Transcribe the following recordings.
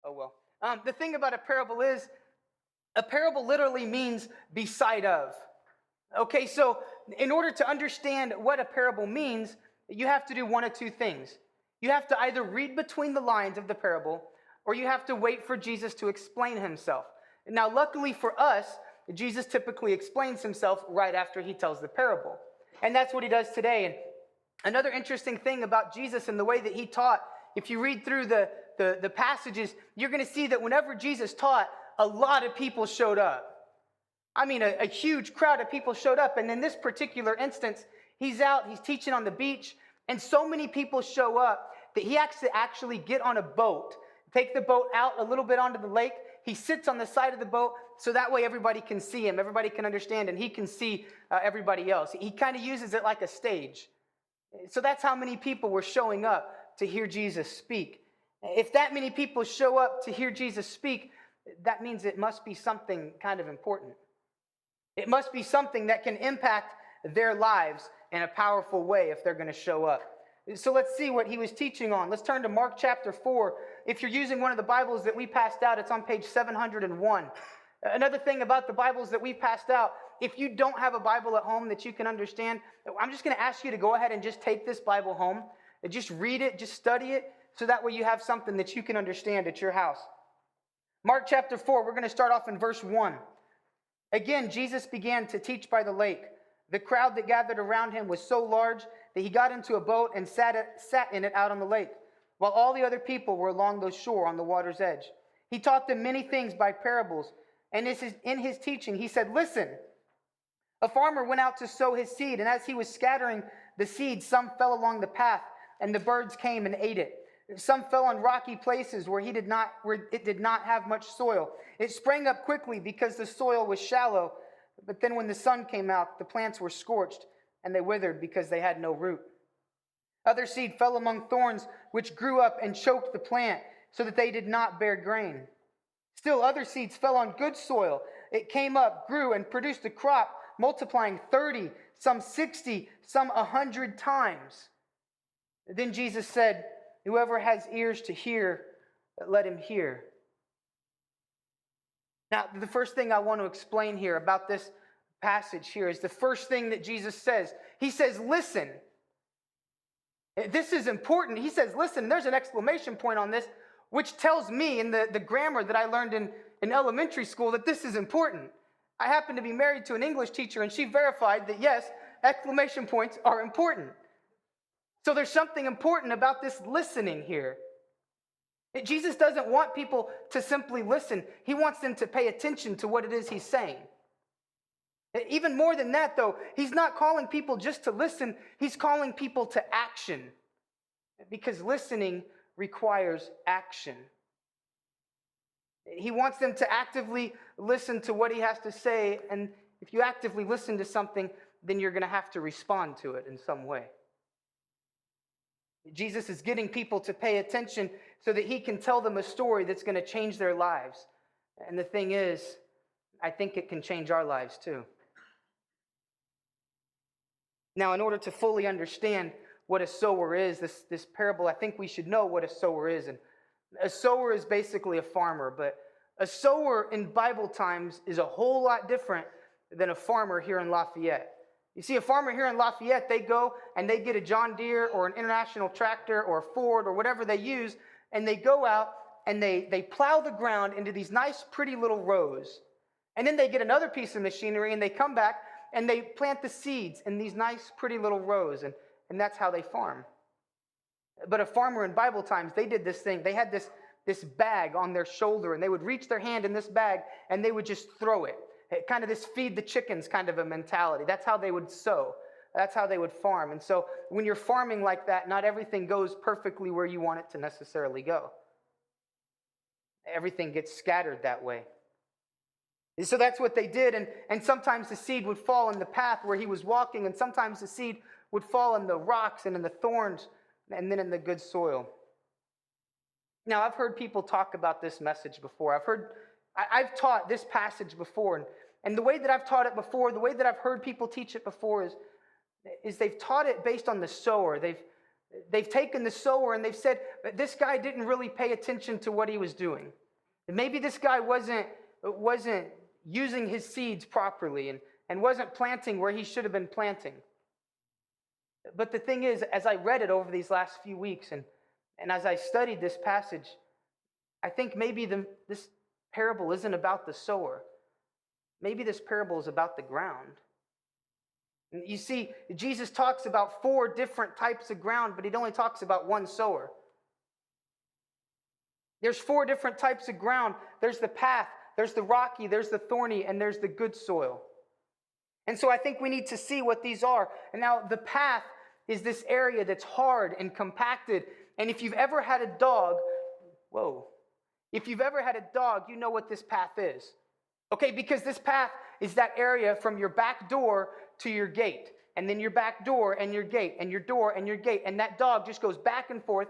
Oh, well. The thing about a parable is, a parable literally means beside of. Okay, so in order to understand what a parable means, you have to do one of two things. You have to either read between the lines of the parable, or you have to wait for Jesus to explain himself. Now, luckily for us, Jesus typically explains himself right after he tells the parable. And that's what he does today. And another interesting thing about Jesus and the way that he taught, if you read through the passages, you're going to see that whenever Jesus taught, a lot of people showed up. I mean, a huge crowd of people showed up. And in this particular instance, he's out, he's teaching on the beach, and so many people show up that he has to actually get on a boat, take the boat out a little bit onto the lake. He sits on the side of the boat so that way everybody can see him, everybody can understand, and he can see everybody else. He kind of uses it like a stage. So that's how many people were showing up to hear Jesus speak. If that many people show up to hear Jesus speak, that means it must be something kind of important. It must be something that can impact their lives in a powerful way if they're going to show up. So let's see what he was teaching on. Let's turn to Mark chapter 4. If you're using one of the Bibles that we passed out, it's on page 701. Another thing about the Bibles that we passed out, if you don't have a Bible at home that you can understand, I'm just going to ask you to go ahead and just take this Bible home and just read it, just study it, so that way you have something that you can understand at your house. Mark chapter 4, we're going to start off in verse 1. Again, Jesus began to teach by the lake. The crowd that gathered around him was so large that he got into a boat and sat in it out on the lake, while all the other people were along the shore on the water's edge. He taught them many things by parables, and in his teaching he said, "Listen, a farmer went out to sow his seed, and as he was scattering the seed, some fell along the path, and the birds came and ate it. Some fell on rocky places where it did not have much soil. It sprang up quickly because the soil was shallow, but then when the sun came out, the plants were scorched, and they withered because they had no root. Other seed fell among thorns, which grew up and choked the plant, so that they did not bear grain. Still other seeds fell on good soil. It came up, grew, and produced a crop, multiplying 30, some 60, some 100 times." Then Jesus said, "Whoever has ears to hear, let him hear." Now, the first thing I want to explain here about this passage here is the first thing that Jesus says. He says, "Listen." This is important. He says, "Listen." There's an exclamation point on this, which tells me in the grammar that I learned in elementary school that this is important. I happen to be married to an English teacher, and she verified that, yes, exclamation points are important. So there's something important about this listening here. Jesus doesn't want people to simply listen. He wants them to pay attention to what it is he's saying. Even more than that, though, he's not calling people just to listen. He's calling people to action, because listening requires action. He wants them to actively listen to what he has to say, and if you actively listen to something, then you're going to have to respond to it in some way. Jesus is getting people to pay attention so that he can tell them a story that's going to change their lives. And the thing is, I think it can change our lives too. Now, in order to fully understand what a sower is, this parable, I think we should know what a sower is. And a sower is basically a farmer, but a sower in Bible times is a whole lot different than a farmer here in Lafayette. You see, a farmer here in Lafayette, they go and they get a John Deere or an International tractor or a Ford or whatever they use, and they go out and they plow the ground into these nice, pretty little rows. And then they get another piece of machinery and they come back and they plant the seeds in these nice, pretty little rows, and that's how they farm. But a farmer in Bible times, they did this thing. They had this bag on their shoulder, and they would reach their hand in this bag and they would just throw it. Kind of this feed the chickens kind of a mentality. That's how they would sow. That's how they would farm. And so when you're farming like that, not everything goes perfectly where you want it to necessarily go. Everything gets scattered that way. And so that's what they did. And sometimes the seed would fall in the path where he was walking, and sometimes the seed would fall in the rocks and in the thorns and then in the good soil. Now, I've heard people talk about this message before. I've taught this passage before, and the way that I've taught it before, the way that I've heard people teach it before is they've taught it based on the sower. They've taken the sower and they've said, but this guy didn't really pay attention to what he was doing. And maybe this guy wasn't using his seeds properly and wasn't planting where he should have been planting. But the thing is, as I read it over these last few weeks and as I studied this passage, I think maybe this parable isn't about the sower. Maybe this parable is about the ground. You see, Jesus talks about 4 different types of ground, but he only talks about one sower. There's 4 different types of ground. There's the path, there's the rocky, there's the thorny, and there's the good soil. And so I think we need to see what these are. And now the path is this area that's hard and compacted. And if you've ever had a dog, if you've ever had a dog, you know what this path is. Okay, because this path is that area from your back door to your gate, and then your back door and your gate, and your door and your gate, and that dog just goes back and forth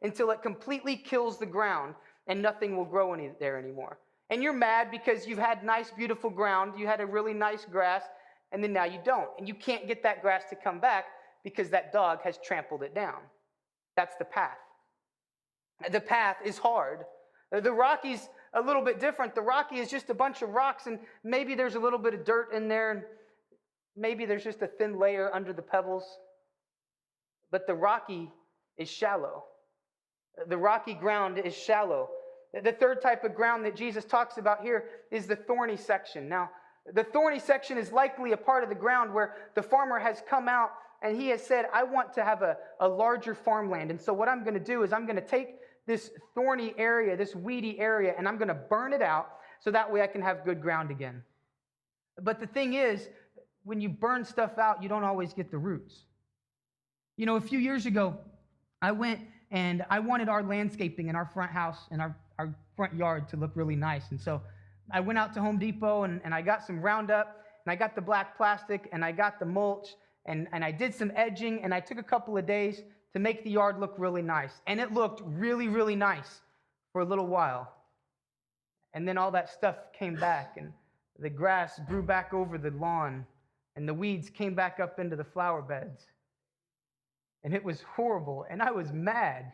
until it completely kills the ground, and nothing will grow there anymore. And you're mad because you've had nice, beautiful ground, you had a really nice grass, and then now you don't, and you can't get that grass to come back because that dog has trampled it down. That's the path. The path is hard. The rocky's a little bit different. The rocky is just a bunch of rocks, and maybe there's a little bit of dirt in there, and maybe there's just a thin layer under the pebbles. But the rocky is shallow. The rocky ground is shallow. The third type of ground that Jesus talks about here is the thorny section. Now, the thorny section is likely a part of the ground where the farmer has come out and he has said, I want to have a larger farmland. And so what I'm going to do is I'm going to take this thorny area, this weedy area, and I'm going to burn it out so that way I can have good ground again. But the thing is, when you burn stuff out, you don't always get the roots. You know, a few years ago, I went and I wanted our landscaping in our front house and our front yard to look really nice. And so I went out to Home Depot and I got some Roundup and I got the black plastic and I got the mulch and I did some edging and I took a couple of days to make the yard look really nice. And it looked really, really nice for a little while. And then all that stuff came back and the grass grew back over the lawn and the weeds came back up into the flower beds. And it was horrible and I was mad.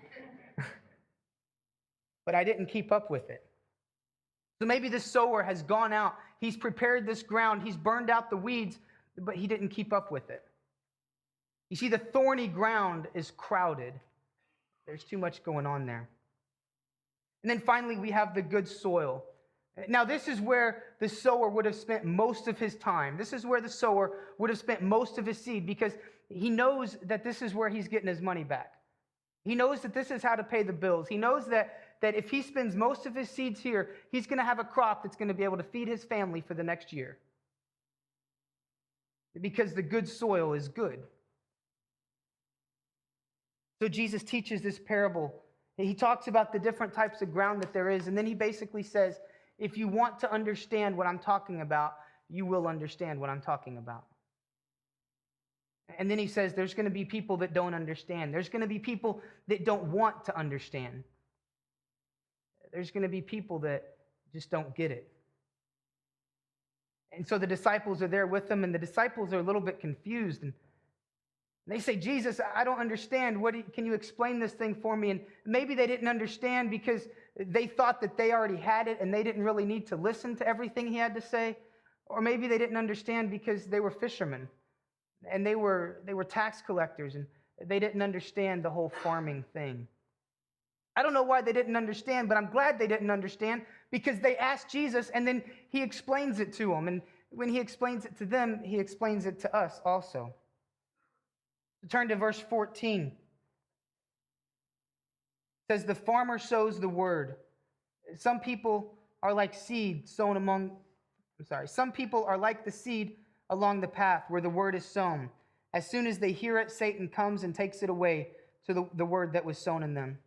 But I didn't keep up with it. So maybe the sower has gone out, he's prepared this ground, he's burned out the weeds, but he didn't keep up with it. You see, the thorny ground is crowded. There's too much going on there. And then finally, we have the good soil. Now, this is where the sower would have spent most of his time. This is where the sower would have spent most of his seed because he knows that this is where he's getting his money back. He knows that this is how to pay the bills. He knows that if he spends most of his seeds here, he's going to have a crop that's going to be able to feed his family for the next year. Because the good soil is good. So Jesus teaches this parable. He talks about the different types of ground that there is, and then he basically says, if you want to understand what I'm talking about, you will understand what I'm talking about. And then he says there's going to be people that don't understand. There's going to be people that don't want to understand. There's going to be people that just don't get it. And so the disciples are there with them, and the disciples are a little bit confused. And they say, Jesus, I don't understand. Can you explain this thing for me? And maybe they didn't understand because they thought that they already had it and they didn't really need to listen to everything he had to say. Or maybe they didn't understand because they were fishermen and they were tax collectors and they didn't understand the whole farming thing. I don't know why they didn't understand, but I'm glad they didn't understand because they asked Jesus and then he explains it to them. And when he explains it to them, he explains it to us also. Turn to verse 14. It says, the farmer sows the word. Some people are like seed sown some people are like the seed along the path where the word is sown. As soon as they hear it, Satan comes and takes it away to the word that was sown in them.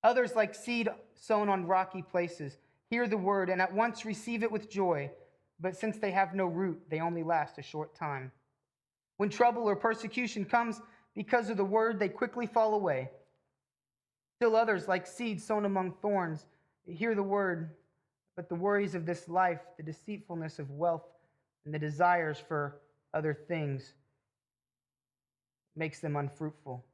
Others, like seed sown on rocky places, hear the word and at once receive it with joy, but since they have no root, they only last a short time. When trouble or persecution comes because of the word, they quickly fall away. Still others, like seeds sown among thorns, hear the word, but the worries of this life, the deceitfulness of wealth, and the desires for other things makes them unfruitful.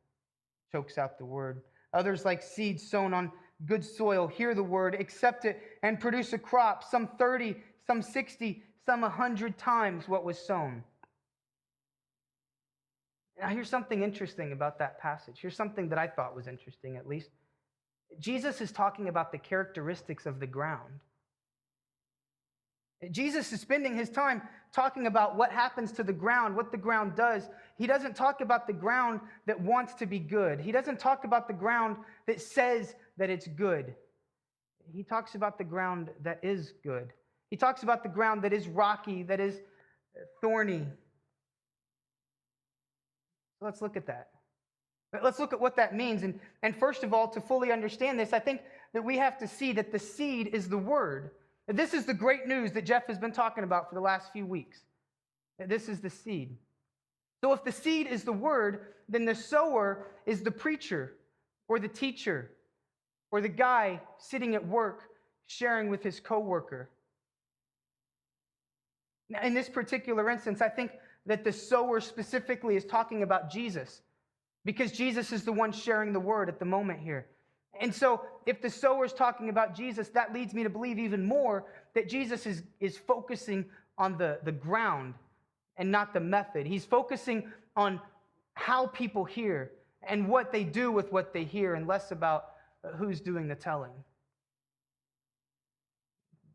chokes out the word. Others, like seeds sown on good soil, hear the word, accept it, and produce a crop, some 30, some 60, some 100 times what was sown. Now, here's something interesting about that passage. Here's something that I thought was interesting, at least. Jesus is talking about the characteristics of the ground. Jesus is spending his time talking about what happens to the ground, what the ground does. He doesn't talk about the ground that wants to be good. He doesn't talk about the ground that says that it's good. He talks about the ground that is good. He talks about the ground that is rocky, that is thorny. Let's look at that. Let's look at what that means. And first of all, to fully understand this, I think that we have to see that the seed is the word. This is the great news that Jeff has been talking about for the last few weeks. This is the seed. So if the seed is the word, then the sower is the preacher or the teacher or the guy sitting at work sharing with his coworker. Now, in this particular instance, I think that the sower specifically is talking about Jesus, because Jesus is the one sharing the word at the moment here. And so if the sower is talking about Jesus, that leads me to believe even more that Jesus is focusing on the ground and not the method. He's focusing on how people hear and what they do with what they hear, and less about who's doing the telling.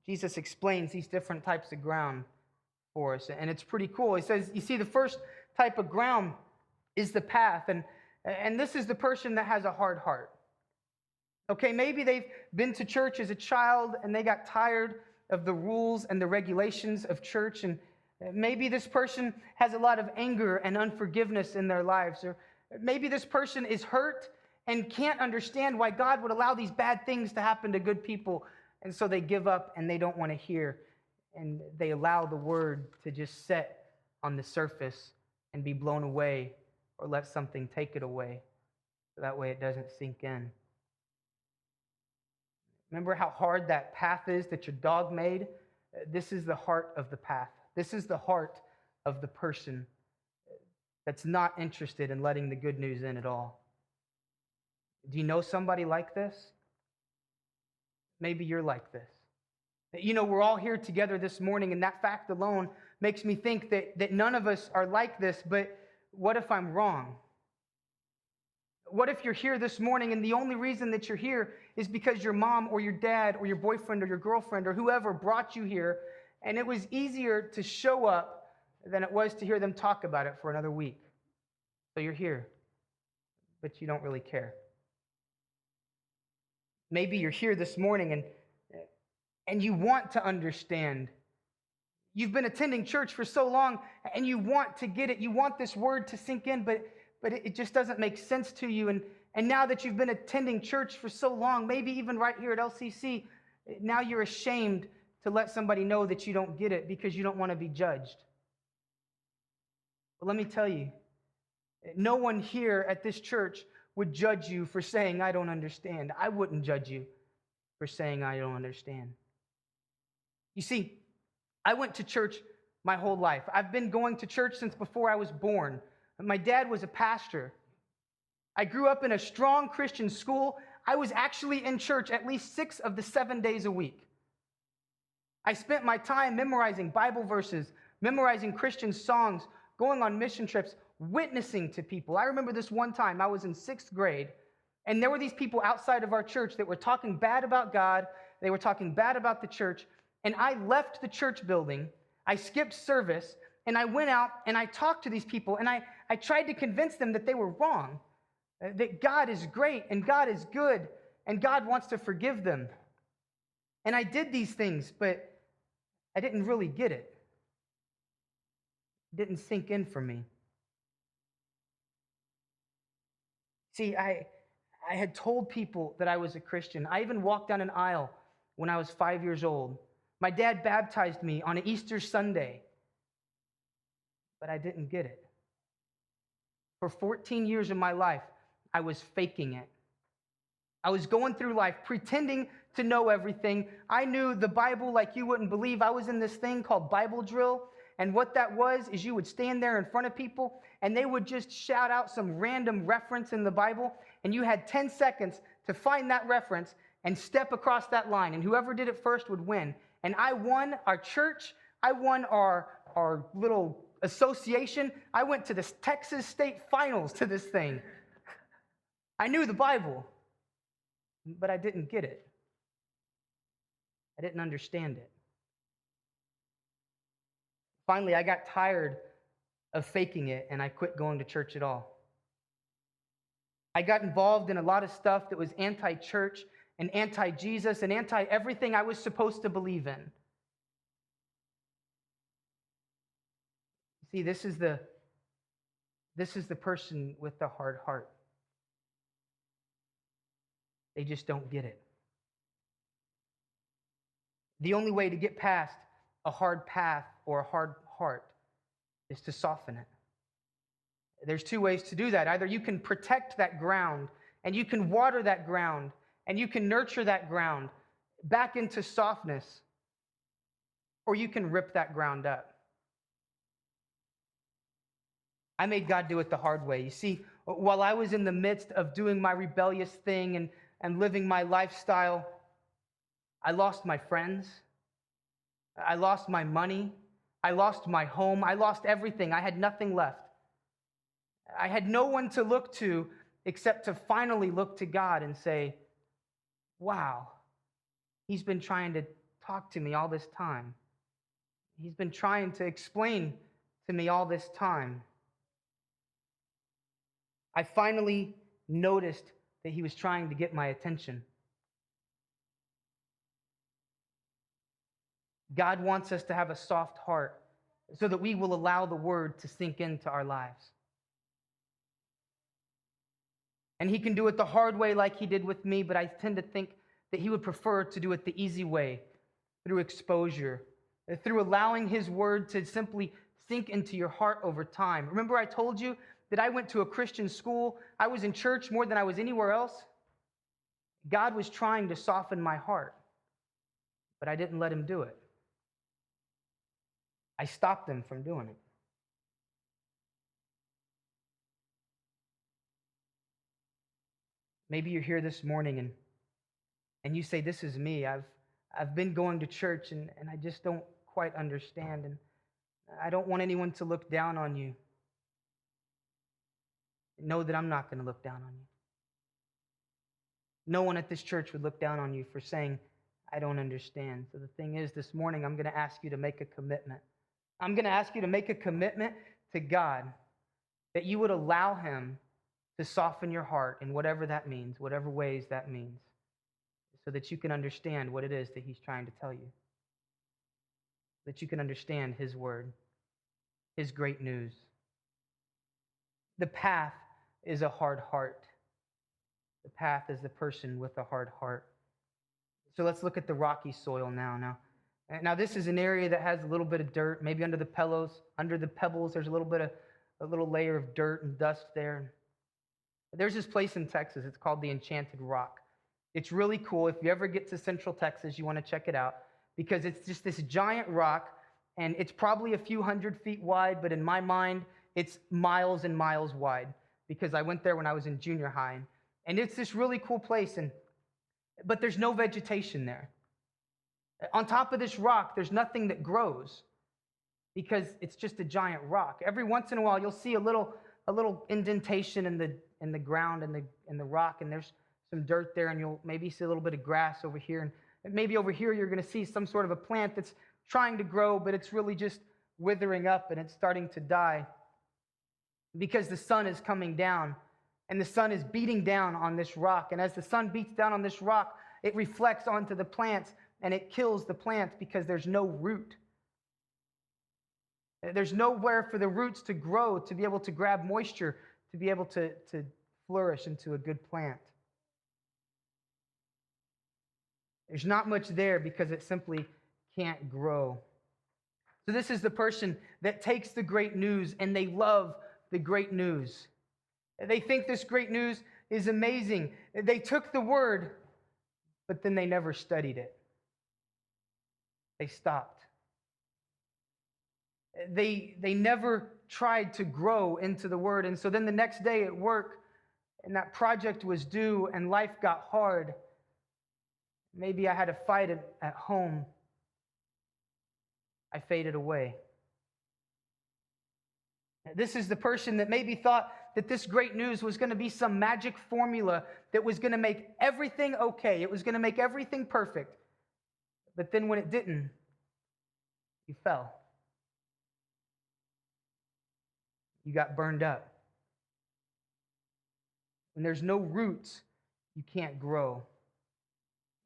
Jesus explains these different types of ground for us, and it's pretty cool. He says, you see, the first type of ground is the path, and this is the person that has a hard heart. Okay, maybe they've been to church as a child and they got tired of the rules and the regulations of church, and maybe this person has a lot of anger and unforgiveness in their lives, or maybe this person is hurt and can't understand why God would allow these bad things to happen to good people, and so they give up and they don't want to hear, and they allow the word to just set on the surface and be blown away, or let something take it away, so that way it doesn't sink in. Remember how hard that path is that your dog made? This is the heart of the path. This is the heart of the person that's not interested in letting the good news in at all. Do you know somebody like this? Maybe you're like this. You know, we're all here together this morning, and that fact alone makes me think that none of us are like this, but what if I'm wrong? What if you're here this morning and the only reason that you're here is because your mom or your dad or your boyfriend or your girlfriend or whoever brought you here, and it was easier to show up than it was to hear them talk about it for another week? So you're here, but you don't really care. Maybe you're here this morning and you want to understand. You've been attending church for so long and you want to get it. You want this word to sink in, but it just doesn't make sense to you. And now that you've been attending church for so long, maybe even right here at LCC, now you're ashamed to let somebody know that you don't get it because you don't want to be judged. But let me tell you, no one here at this church would judge you for saying, I don't understand. I wouldn't judge you for saying, I don't understand. You see, I went to church my whole life. I've been going to church since before I was born. My dad was a pastor. I grew up in a strong Christian school. I was actually in church at least 6 of the 7 days a week. I spent my time memorizing Bible verses, memorizing Christian songs, going on mission trips, witnessing to people. I remember this one time, I was in 6th grade, and there were these people outside of our church that were talking bad about God. They were talking bad about the church, and I left the church building. I skipped service, and I went out and I talked to these people, and I tried to convince them that they were wrong, that God is great and God is good and God wants to forgive them. And I did these things, but I didn't really get it. It didn't sink in for me. See, I had told people that I was a Christian. I even walked down an aisle when I was 5 years old. My dad baptized me on an Easter Sunday, but I didn't get it. For 14 years of my life, I was faking it. I was going through life pretending to know everything. I knew the Bible like you wouldn't believe. I was in this thing called Bible drill, And what that was is you would stand there in front of people and they would just shout out some random reference in the Bible, and you had 10 seconds to find that reference and step across that line, and whoever did it first would win. And I won our church. I won our little association. I went to the Texas State Finals to this thing. I knew the Bible, but I didn't get it. I didn't understand it. Finally, I got tired of faking it, and I quit going to church at all. I got involved in a lot of stuff that was anti-church and anti-Jesus and anti-everything I was supposed to believe in. See, this is the person with the hard heart. They just don't get it. The only way to get past a hard path or a hard heart is to soften it. There's two ways to do that. Either you can protect that ground and you can water that ground and you can nurture that ground back into softness, or you can rip that ground up. I made God do it the hard way. You see, while I was in the midst of doing my rebellious thing and living my lifestyle, I lost my friends. I lost my money. I lost my home. I lost everything. I had nothing left. I had no one to look to except to finally look to God and say, wow, he's been trying to talk to me all this time. He's been trying to explain to me all this time. I finally noticed that he was trying to get my attention. God wants us to have a soft heart so that we will allow the word to sink into our lives. And he can do it the hard way like he did with me, but I tend to think that he would prefer to do it the easy way, through exposure, through allowing his word to simply sink into your heart over time. Remember I told you that I went to a Christian school. I was in church more than I was anywhere else. God was trying to soften my heart, but I didn't let him do it. I stopped him from doing it. Maybe you're here this morning and you say, this is me. I've been going to church and I just don't quite understand, and I don't want anyone to look down on you. Know that I'm not going to look down on you. No one at this church would look down on you for saying, I don't understand. So the thing is, this morning, I'm going to ask you to make a commitment. I'm going to ask you to make a commitment to God that you would allow him to soften your heart in whatever that means, whatever ways that means, so that you can understand what it is that he's trying to tell you, that you can understand his word, his great news. The path is a hard heart. The path is the person with a hard heart. So let's look at the rocky soil now. Now this is an area that has a little bit of dirt, maybe under the pebbles, there's a little layer of dirt and dust there. There's this place in Texas, it's called the Enchanted Rock. It's really cool. If you ever get to Central Texas, you want to check it out, because it's just this giant rock, and it's probably a few hundred feet wide, but in my mind, it's miles and miles wide, because I went there when I was in junior high. And it's this really cool place, but there's no vegetation there. On top of this rock, there's nothing that grows, because it's just a giant rock. Every once in a while, you'll see a little indentation in the ground and the rock, and there's some dirt there, and you'll maybe see a little bit of grass over here, and maybe over here you're going to see some sort of a plant that's trying to grow, but it's really just withering up and it's starting to die because the sun is coming down, and the sun is beating down on this rock, and as the sun beats down on this rock, it reflects onto the plants and it kills the plants because there's no root. There's nowhere for the roots to grow, to be able to grab moisture, to be able to flourish into a good plant. There's not much there because it simply can't grow. So this is the person that takes the great news and they love the great news. They think this great news is amazing. They took the word, but then they never studied it. They stopped. They never tried to grow into the word. And so then the next day at work, and that project was due, and life got hard. Maybe I had a fight at home. I faded away. This is the person that maybe thought that this great news was going to be some magic formula that was going to make everything okay. It was going to make everything perfect. But then when it didn't, you fell. You got burned up. When there's no roots, you can't grow.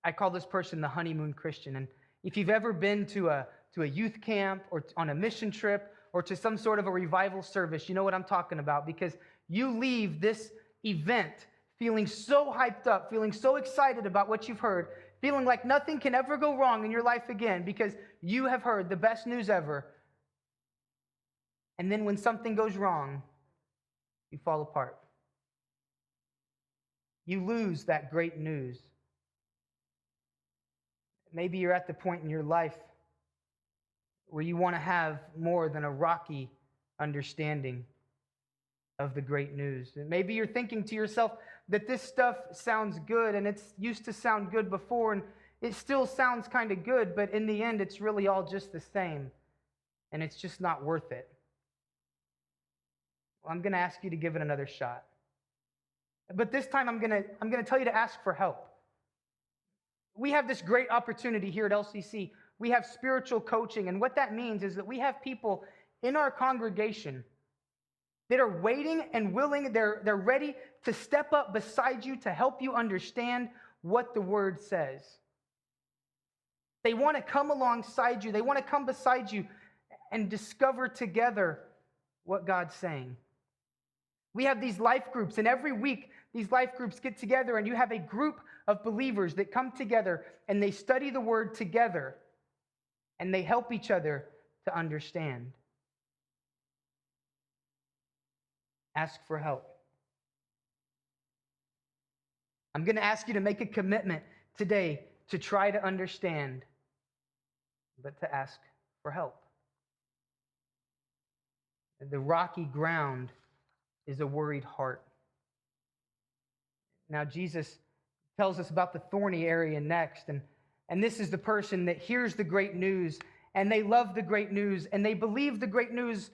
I call this person the honeymoon Christian. And if you've ever been to a youth camp or on a mission trip or to some sort of a revival service, you know what I'm talking about, because you leave this event feeling so hyped up, feeling so excited about what you've heard, feeling like nothing can ever go wrong in your life again because you have heard the best news ever. And then when something goes wrong, you fall apart. You lose that great news. Maybe you're at the point in your life where you want to have more than a rocky understanding of the great news. And maybe you're thinking to yourself that this stuff sounds good, and it's used to sound good before, and it still sounds kind of good, but in the end, it's really all just the same, and it's just not worth it. Well, I'm going to ask you to give it another shot. But this time, I'm going to tell you to ask for help. We have this great opportunity here at LCC. We have spiritual coaching, and what that means is that we have people in our congregation that are waiting and willing, they're ready to step up beside you to help you understand what the Word says. They want to come alongside you. They want to come beside you and discover together what God's saying. We have these life groups, and every week these life groups get together, and you have a group of believers that come together, and they study the Word together, and they help each other to understand. Ask for help. I'm going to ask you to make a commitment today to try to understand, but to ask for help. The rocky ground is a worried heart. Now, Jesus tells us about the thorny area next, and this is the person that hears the great news, and they love the great news, and they believe the great news.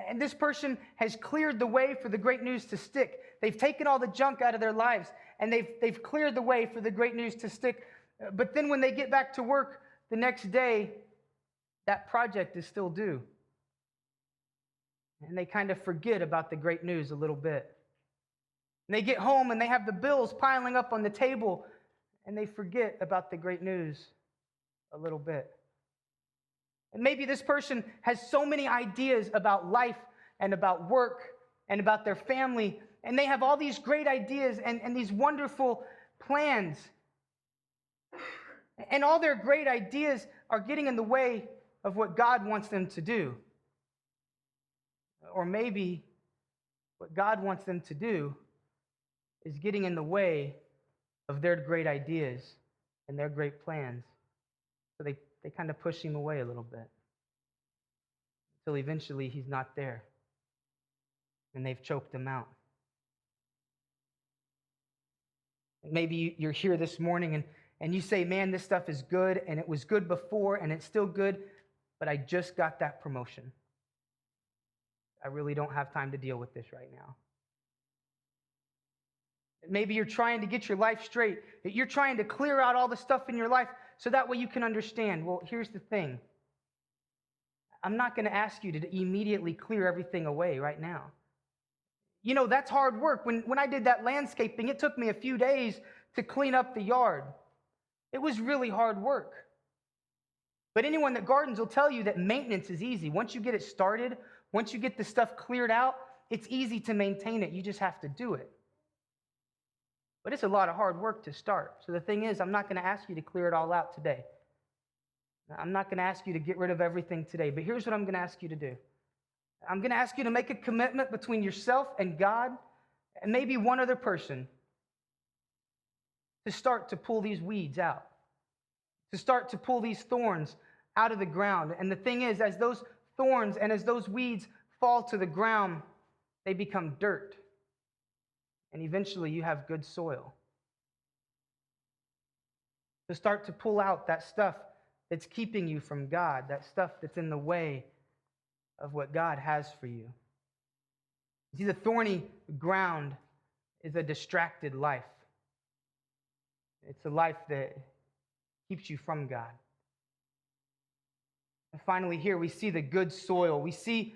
And this person has cleared the way for the great news to stick. They've taken all the junk out of their lives, and they've cleared the way for the great news to stick. But then when they get back to work the next day, that project is still due. And they kind of forget about the great news a little bit. And they get home and they have the bills piling up on the table, and they forget about the great news a little bit. And maybe this person has so many ideas about life and about work and about their family, and they have all these great ideas and these wonderful plans. And all their great ideas are getting in the way of what God wants them to do. Or maybe what God wants them to do is getting in the way of their great ideas and their great plans. So they kind of push him away a little bit until eventually he's not there and they've choked him out. Maybe you're here this morning and you say, man, this stuff is good, and it was good before and it's still good, but I just got that promotion. I really don't have time to deal with this right now. Maybe you're trying to get your life straight. You're trying to clear out all the stuff in your life so that way you can understand. Well, here's the thing. I'm not going to ask you to immediately clear everything away right now. You know, that's hard work. When I did that landscaping, it took me a few days to clean up the yard. It was really hard work. But anyone that gardens will tell you that maintenance is easy. Once you get it started, once you get the stuff cleared out, it's easy to maintain it. You just have to do it. But it's a lot of hard work to start. So the thing is, I'm not going to ask you to clear it all out today. I'm not going to ask you to get rid of everything today. But here's what I'm going to ask you to do. I'm going to ask you to make a commitment between yourself and God and maybe one other person to start to pull these weeds out, to start to pull these thorns out of the ground. And the thing is, as those thorns, and as those weeds fall to the ground, they become dirt. And eventually you have good soil. To start to pull out that stuff that's keeping you from God, that stuff that's in the way of what God has for you. See, the thorny ground is a distracted life. It's a life that keeps you from God. And finally, here we see the good soil. We see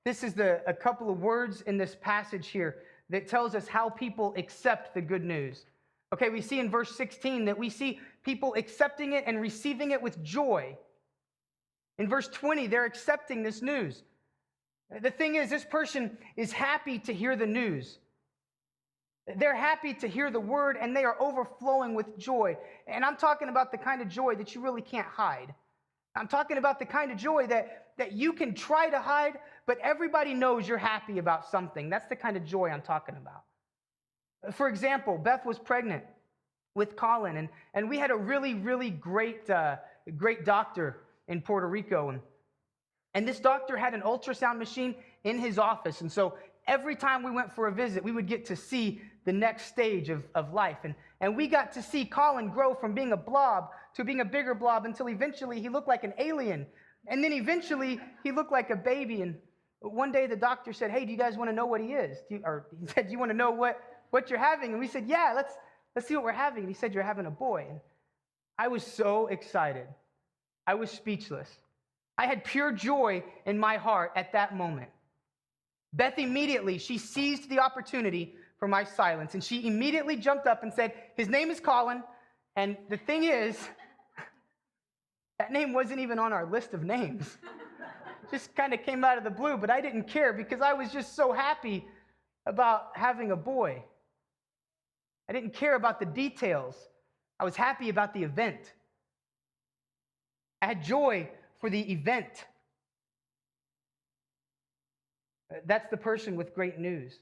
this is a couple of words in this passage here that tells us how people accept the good news. Okay, we see in verse 16 that we see people accepting it and receiving it with joy. In verse 20, they're accepting this news. The thing is, this person is happy to hear the news. They're happy to hear the word, and they are overflowing with joy. And I'm talking about the kind of joy that you really can't hide. I'm talking about the kind of joy that you can try to hide, but everybody knows you're happy about something. That's the kind of joy I'm talking about. For example, Beth was pregnant with Colin, and we had a really, really great doctor in Puerto Rico. And this doctor had an ultrasound machine in his office. And so every time we went for a visit, we would get to see the next stage of life. And we got to see Colin grow from being a blob to being a bigger blob until eventually he looked like an alien. And then eventually he looked like a baby. And one day the doctor said, "Hey, do you guys want to know what he is?" Or he said, "Do you want to know what you're having?" And we said, "Yeah, let's see what we're having." And he said, "You're having a boy." And I was so excited. I was speechless. I had pure joy in my heart at that moment. Beth immediately, she seized the opportunity for my silence, and she immediately jumped up and said, "His name is Colin." And the thing is, that name wasn't even on our list of names. Just kind of came out of the blue, but I didn't care because I was just so happy about having a boy. I didn't care about the details. I was happy about the event. I had joy for the event. That's the person with great news.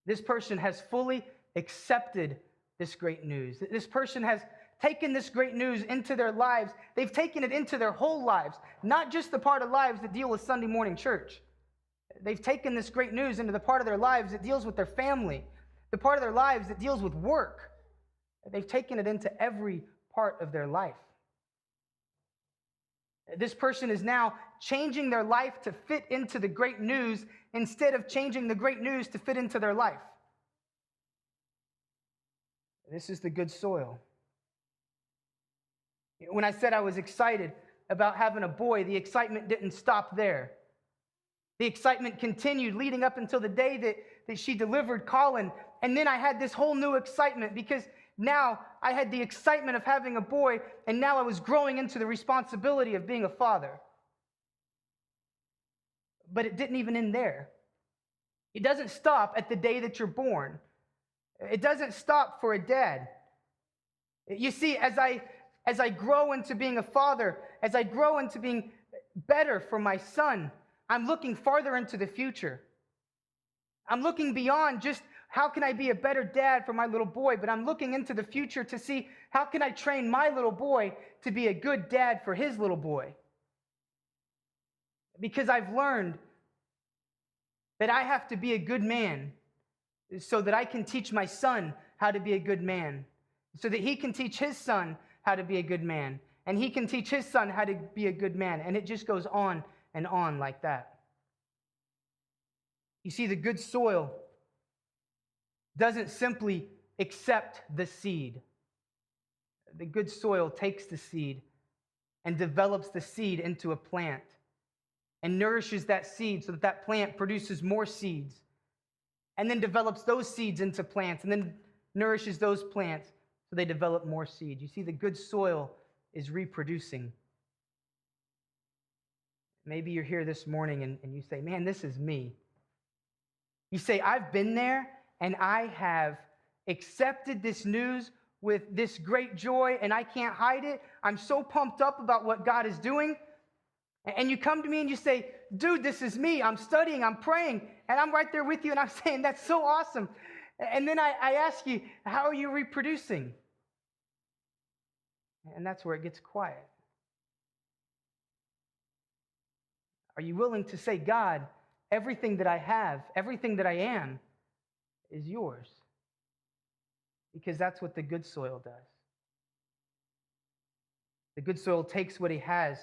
This person has fully accepted this great news. This person has taken this great news into their lives. They've taken it into their whole lives, not just the part of lives that deal with Sunday morning church. They've taken this great news into the part of their lives that deals with their family, the part of their lives that deals with work. They've taken it into every part of their life. This person is now changing their life to fit into the great news instead of changing the great news to fit into their life. This is the good soil. When I said I was excited about having a boy, the excitement didn't stop there. The excitement continued leading up until the day that she delivered Colin. And then I had this whole new excitement because now I had the excitement of having a boy, and now I was growing into the responsibility of being a father. But it didn't even end there. It doesn't stop at the day that you're born. It doesn't stop for a dad. You see, as I grow into being a father, as I grow into being better for my son, I'm looking farther into the future. I'm looking beyond just how can I be a better dad for my little boy, but I'm looking into the future to see how can I train my little boy to be a good dad for his little boy. Because I've learned that I have to be a good man so that I can teach my son how to be a good man, so that he can teach his son how to be a good man, and he can teach his son how to be a good man, and it just goes on and on like that. You see, the good soil doesn't simply accept the seed. The good soil takes the seed and develops the seed into a plant and nourishes that seed so that that plant produces more seeds, and then develops those seeds into plants, and then nourishes those plants so they develop more seed. You see, the good soil is reproducing. Maybe you're here this morning and you say, "Man, this is me." You say, "I've been there and I have accepted this news with this great joy and I can't hide it. I'm so pumped up about what God is doing." And you come to me and you say, "Dude, this is me. I'm studying, I'm praying, and I'm right there with you." And I'm saying, "That's so awesome." And then I ask you, "How are you reproducing?" And that's where it gets quiet. Are you willing to say, God, everything that I have, everything that I am is yours? Because that's what the good soil does. The good soil takes what he has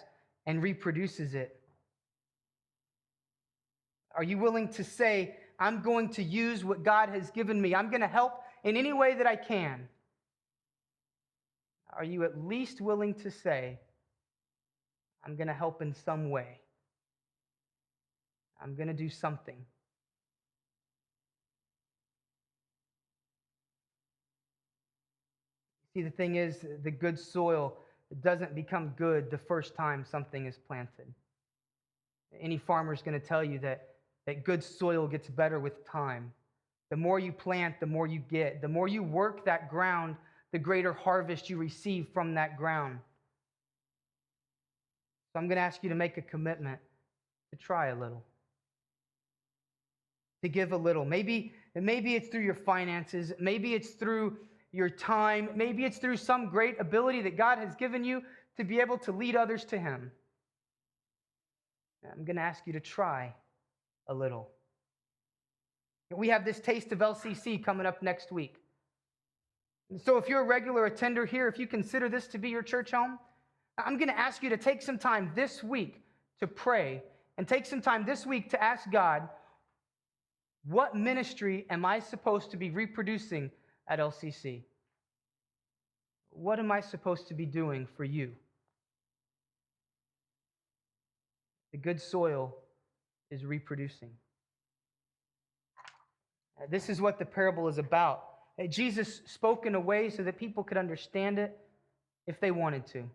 and reproduces it. Are you willing to say, I'm going to use what God has given me? I'm going to help in any way that I can. Are you at least willing to say, I'm going to help in some way? I'm going to do something. See, the thing is, the good soil doesn't become good the first time something is planted. Any farmer is going to tell you that good soil gets better with time. The more you plant, the more you get. The more you work that ground, the greater harvest you receive from that ground. So I'm going to ask you to make a commitment to try a little, to give a little. Maybe it's through your finances. Maybe it's through your time. Maybe it's through some great ability that God has given you to be able to lead others to him. I'm going to ask you to try a little. We have this Taste of LCC coming up next week. And so if you're a regular attender here, if you consider this to be your church home, I'm going to ask you to take some time this week to pray and take some time this week to ask God, what ministry am I supposed to be reproducing at LCC? What am I supposed to be doing for you? The good soil is reproducing. This is what the parable is about. Jesus spoke in a way so that people could understand it if they wanted to.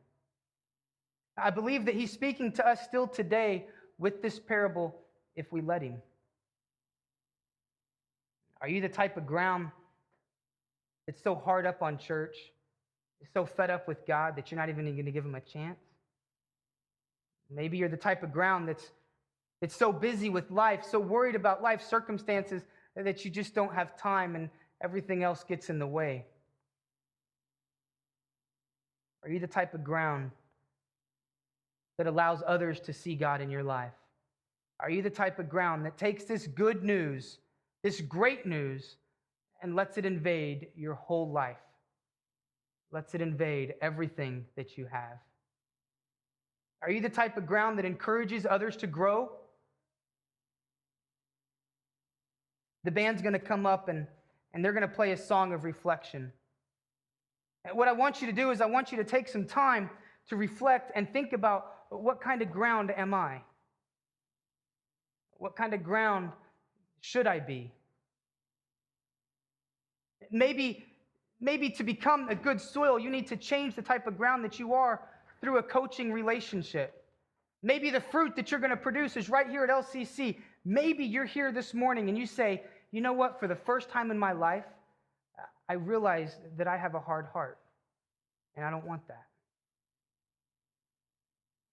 I believe that he's speaking to us still today with this parable if we let him. Are you the type of ground that's so hard up on church, so fed up with God that you're not even going to give him a chance? Maybe you're the type of ground that's so busy with life, so worried about life circumstances that you just don't have time and everything else gets in the way. Are you the type of ground that allows others to see God in your life? Are you the type of ground that takes this good news, this great news, and lets it invade your whole life? Lets it invade everything that you have? Are you the type of ground that encourages others to grow? The band's going to come up and they're going to play a song of reflection. And what I want you to do is I want you to take some time to reflect and think about, what kind of ground am I? What kind of ground should I be? Maybe to become a good soil, you need to change the type of ground that you are through a coaching relationship. Maybe the fruit that you're going to produce is right here at LCC. Maybe you're here this morning and you say, you know what, for the first time in my life, I realize that I have a hard heart, and I don't want that.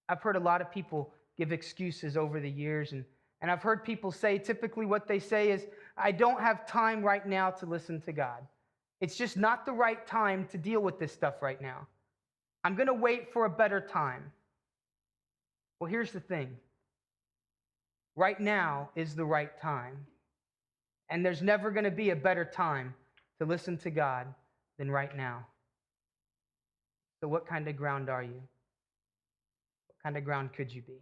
I've heard a lot of people give excuses over the years, and I've heard people say, typically what they say is, I don't have time right now to listen to God. It's just not the right time to deal with this stuff right now. I'm going to wait for a better time. Well, here's the thing. Right now is the right time. And there's never going to be a better time to listen to God than right now. So what kind of ground are you? What kind of ground could you be?